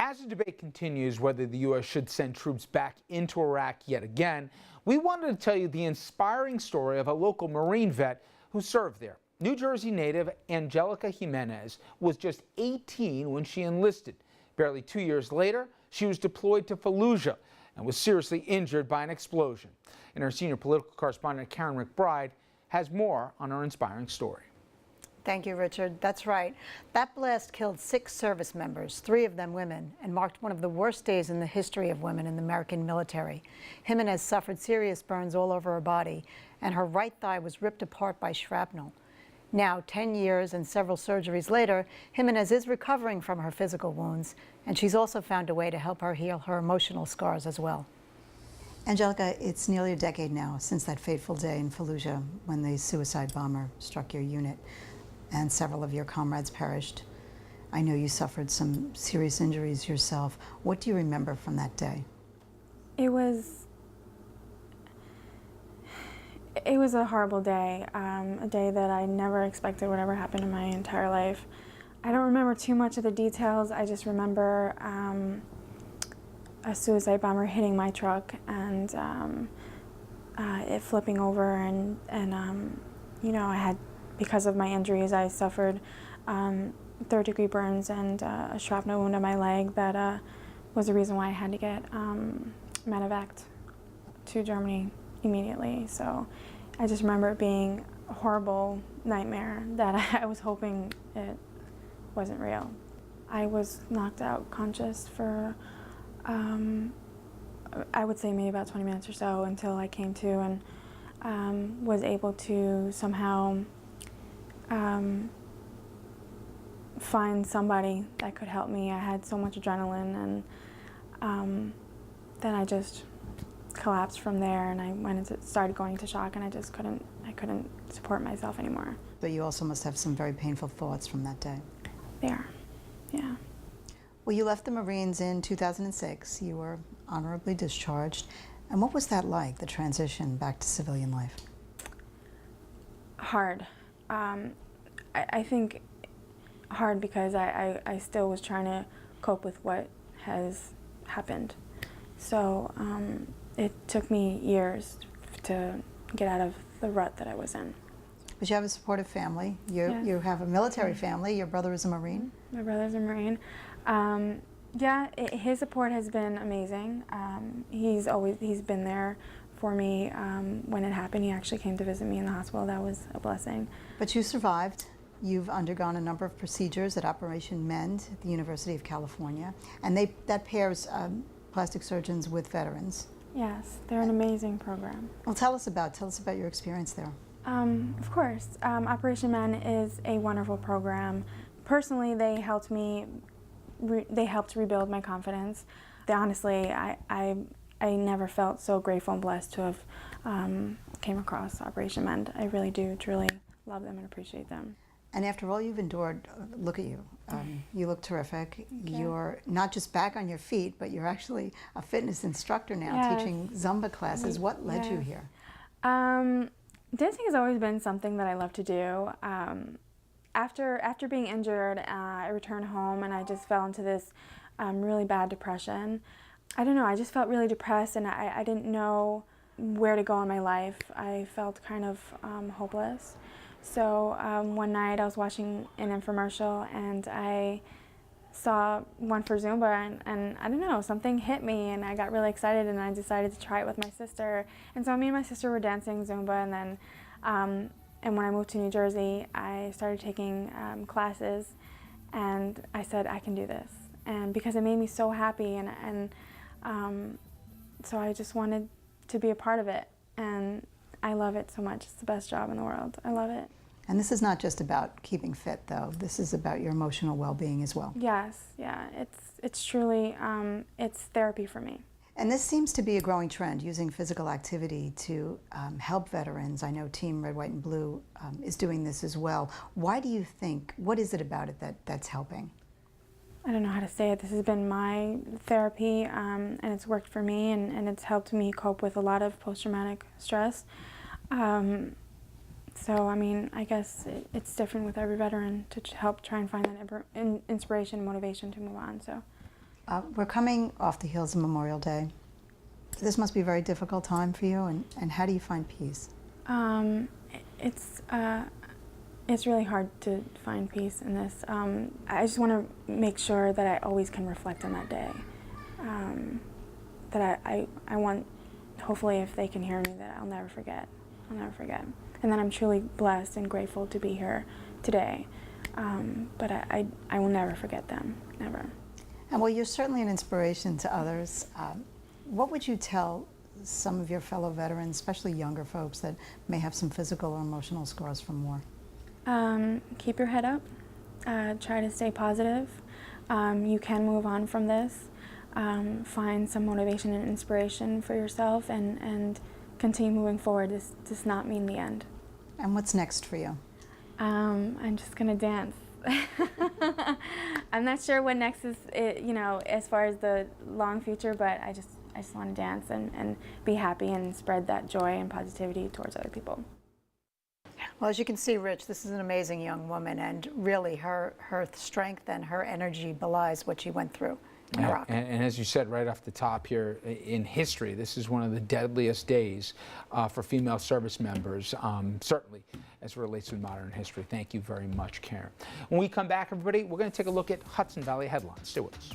As the debate continues whether the U.S. should send troops back into Iraq yet again, we wanted to tell you the inspiring story of a local Marine vet who served there. New Jersey native Angelica Jimenez was just 18 when she enlisted. Barely 2 years later, she was deployed to Fallujah and was seriously injured by an explosion. And our senior political correspondent, Karen McBride, has more on her inspiring story. Thank you, Richard. That's right. That blast killed 6 service members, 3 of them women, and marked one of the worst days in the history of women in the American military. Jimenez suffered serious burns all over her body, and her right thigh was ripped apart by shrapnel. Now, 10 years and several surgeries later, Jimenez is recovering from her physical wounds, and she's also found a way to help her heal her emotional scars as well. Angelica, it's nearly a decade now since that fateful day in Fallujah when the suicide bomber struck your unit and several of your comrades perished. I know you suffered some serious injuries yourself. What do you remember from that day? It was a horrible day, a day that I never expected would ever happen in my entire life. I don't remember too much of the details. I just remember a suicide bomber hitting my truck and it flipping over, and you know, I had, because of my injuries, I suffered 3rd-degree burns and a shrapnel wound on my leg that was the reason why I had to get medevaced to Germany immediately. So I just remember it being a horrible nightmare that I was hoping it wasn't real. I was knocked out conscious for I would say maybe about 20 minutes or so until I came to and was able to somehow find somebody that could help me. I had so much adrenaline, and then I just collapsed from there, and I went into, started going into shock, and I couldn't support myself anymore. But you also must have some very painful thoughts from that day. There, yeah. Well, you left the Marines in 2006. You were honorably discharged. And what was that like, the transition back to civilian life? Hard. I think hard because I still was trying to cope with what has happened. So it took me years to get out of the rut that I was in. But you have a supportive family. You have a military family. Your brother is a Marine. My brother's a Marine. Yeah, his support has been amazing. He's been there for me when it happened. He actually came to visit me in the hospital. That was a blessing. But you survived. You've undergone a number of procedures at Operation Mend at the University of California, and that pairs plastic surgeons with veterans. Yes, they're an amazing program. Well, tell us about your experience there. Of course. Operation Mend is a wonderful program. Personally, they helped me. They helped rebuild my confidence. Honestly, I never felt so grateful and blessed to have came across Operation Mend. I really do truly love them and appreciate them. And after all you've endured, look at you. You look terrific. You're not just back on your feet, but you're actually a fitness instructor now, teaching Zumba classes. What led you here? Dancing has always been something that I love to do. After being injured, I returned home and I just fell into this really bad depression. I don't know, I just felt really depressed, and I didn't know where to go in my life. I felt kind of hopeless. So one night I was watching an infomercial and I saw one for Zumba, and I don't know, something hit me and I got really excited and I decided to try it with my sister. And so me and my sister were dancing Zumba, and then and when I moved to New Jersey, I started taking classes, and I said, I can do this. And because it made me so happy, and so I just wanted to be a part of it. And I love it so much. It's the best job in the world. I love it. And this is not just about keeping fit, though. This is about your emotional well-being as well. Yes, yeah. It's truly, it's therapy for me. And this seems to be a growing trend, using physical activity to help veterans. I know Team Red, White, and Blue is doing this as well. Why do you think, what is it about it that's helping? I don't know how to say it. This has been my therapy, and it's worked for me, and it's helped me cope with a lot of post-traumatic stress. So, I mean, I guess it's different with every veteran to help try and find that inspiration and motivation to move on. So. We're coming off the heels of Memorial Day. This must be a very difficult time for you, and how do you find peace? It's really hard to find peace in this. I just want to make sure that I always can reflect on that day. That I want, hopefully if they can hear me, that I'll never forget. I'll never forget. And that I'm truly blessed and grateful to be here today. But I will never forget them, never. And well, you're certainly an inspiration to others. What would you tell some of your fellow veterans, especially younger folks that may have some physical or emotional scars from war? Keep your head up. Try to stay positive. You can move on from this. Find some motivation and inspiration for yourself and continue moving forward. This does not mean the end. And what's next for you? I'm just gonna dance. I'm not sure what next is, as far as the long future, but I just want to dance and be happy and spread that joy and positivity towards other people. Well, as you can see, Rich, this is an amazing young woman, and really her strength and her energy belies what she went through in Iraq. And as you said right off the top here, in history, this is one of the deadliest days for female service members, certainly as it relates to modern history. Thank you very much, Karen. When we come back, everybody, we're going to take a look at Hudson Valley headlines. Stay with us.